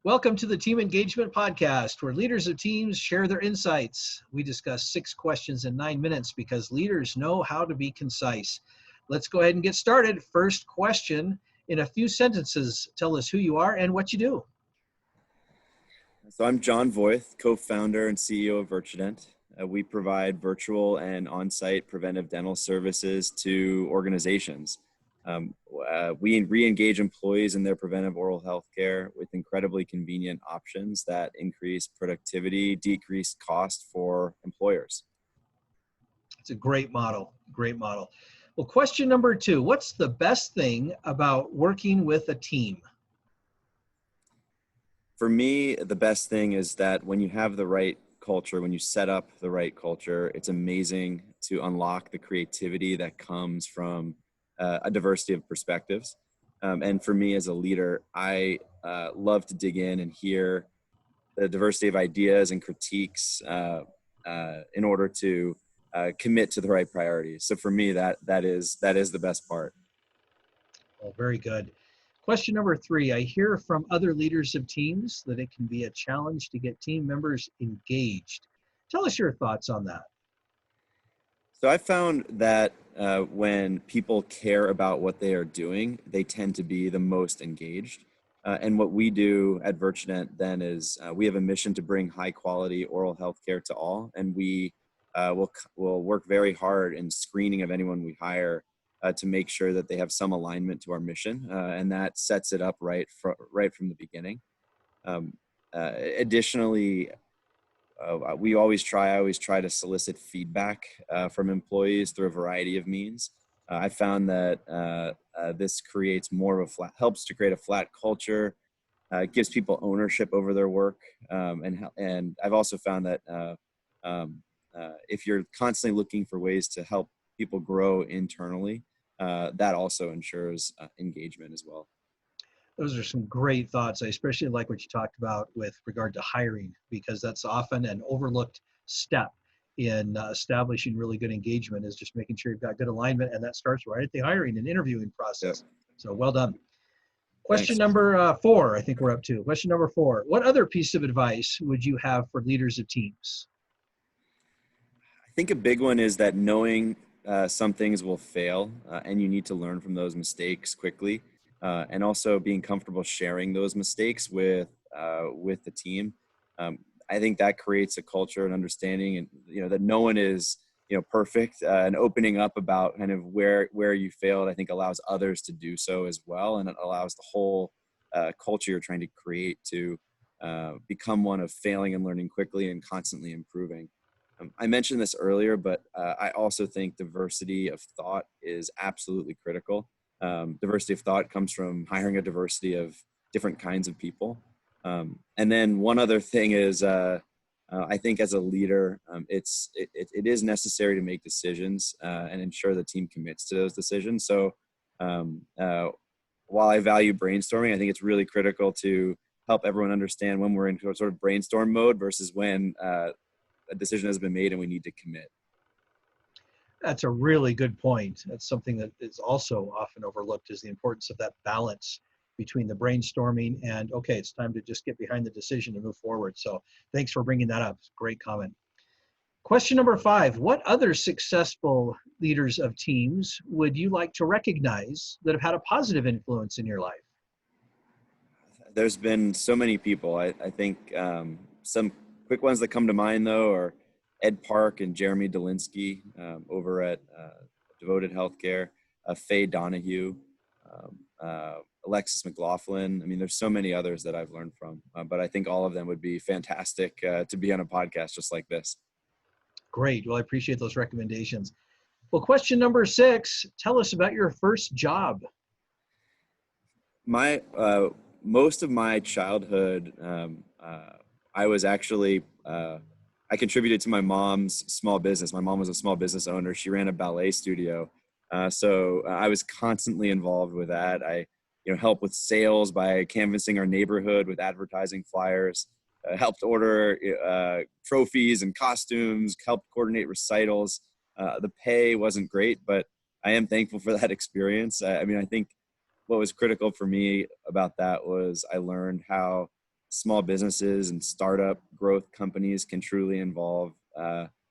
Welcome to the Team Engagement Podcast, where leaders of teams share their insights. We discuss 6 questions in 9 minutes because leaders know how to be concise. Let's go ahead and get started. First question, in a few sentences, tell us who you are and what you do. So I'm John Voith, co-founder and CEO of Virtudent. We provide virtual and on-site preventive dental services to organizations. We re-engage employees in their preventive oral health care with incredibly convenient options that increase productivity, decrease cost for employers. It's a great model, great model. Well, question number 2, what's the best thing about working with a team? For me, the best thing is that when you have the right culture, when you set up the right culture, it's amazing to unlock the creativity that comes from a diversity of perspectives. And for me as a leader, I love to dig in and hear the diversity of ideas and critiques in order to commit to the right priorities. So for me, that is the best part. Oh, very good. Question number 3, I hear from other leaders of teams that it can be a challenge to get team members engaged. Tell us your thoughts on that. So I found that when people care about what they are doing, they tend to be the most engaged. And what we do at Virtudent then is we have a mission to bring high quality oral health care to all. And we will work very hard in screening of anyone we hire to make sure that they have some alignment to our mission. And that sets it up right from the beginning. Additionally, I always try to solicit feedback from employees through a variety of means. I found that this creates more of helps to create a flat culture. It gives people ownership over their work, and I've also found that if you're constantly looking for ways to help people grow internally, that also ensures engagement as well. Those are some great thoughts. I especially like what you talked about with regard to hiring, because that's often an overlooked step in establishing really good engagement, is just making sure you've got good alignment, and that starts right at the hiring and interviewing process. Yep. So well done. Question number 4, I think we're up to. Question number 4, what other piece of advice would you have for leaders of teams? I think a big one is that knowing some things will fail and you need to learn from those mistakes quickly. And also being comfortable sharing those mistakes with the team. I think that creates a culture and understanding, and that no one is perfect. And opening up about kind of where you failed, I think allows others to do so as well, and it allows the whole culture you're trying to create to become one of failing and learning quickly and constantly improving. I mentioned this earlier, but I also think diversity of thought is absolutely critical. Diversity of thought comes from hiring a diversity of different kinds of people. And then one other thing is, I think as a leader, it is necessary to make decisions and ensure the team commits to those decisions. So while I value brainstorming, I think it's really critical to help everyone understand when we're in sort of brainstorm mode versus when a decision has been made and we need to commit. That's a really good point. That's something that is also often overlooked, is the importance of that balance between the brainstorming and, okay, it's time to just get behind the decision and move forward. So thanks for bringing that up. Great comment. Question number 5, what other successful leaders of teams would you like to recognize that have had a positive influence in your life? There's been so many people. I think some quick ones that come to mind, though, are Ed Park and Jeremy Dolinsky over at Devoted Healthcare, Faye Donahue, Alexis McLaughlin. I mean, there's so many others that I've learned from, but I think all of them would be fantastic to be on a podcast just like this. Great. Well, I appreciate those recommendations. Well, question number 6, tell us about your first job. Most of my childhood, I was actually, I contributed to my mom's small business. My mom was a small business owner. She ran a ballet studio. So I was constantly involved with that. I helped with sales by canvassing our neighborhood with advertising flyers, helped order trophies and costumes, helped coordinate recitals. The pay wasn't great, but I am thankful for that experience. I think what was critical for me about that was I learned how small businesses and startup growth companies can truly involve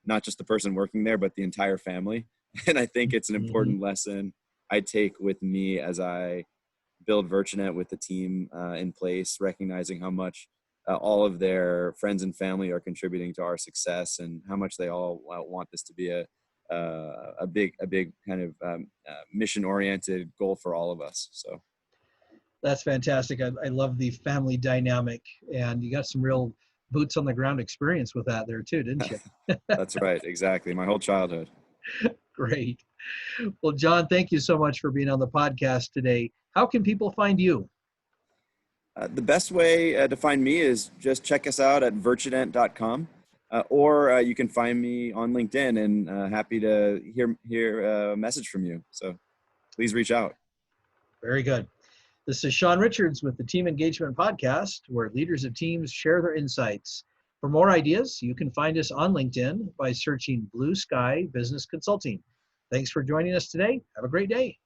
not just the person working there, but the entire family. And I think it's an Mhm. important lesson I take with me as I build Virtudent with the team in place, recognizing how much all of their friends and family are contributing to our success, and how much they all want this to be a big kind of mission oriented goal for all of us. So That's fantastic. I love the family dynamic, and you got some real boots on the ground experience with that there too, didn't you? that's right, exactly. My whole childhood. Great. Well, John, thank you so much for being on the podcast today. How can people find you? The best way to find me is just check us out at virtudent.com, or you can find me on LinkedIn, and happy to hear a message from you. So please reach out. Very good. This is Sean Richards with the Team Engagement Podcast, where leaders of teams share their insights. For more ideas, you can find us on LinkedIn by searching Blue Sky Business Consulting. Thanks for joining us today. Have a great day.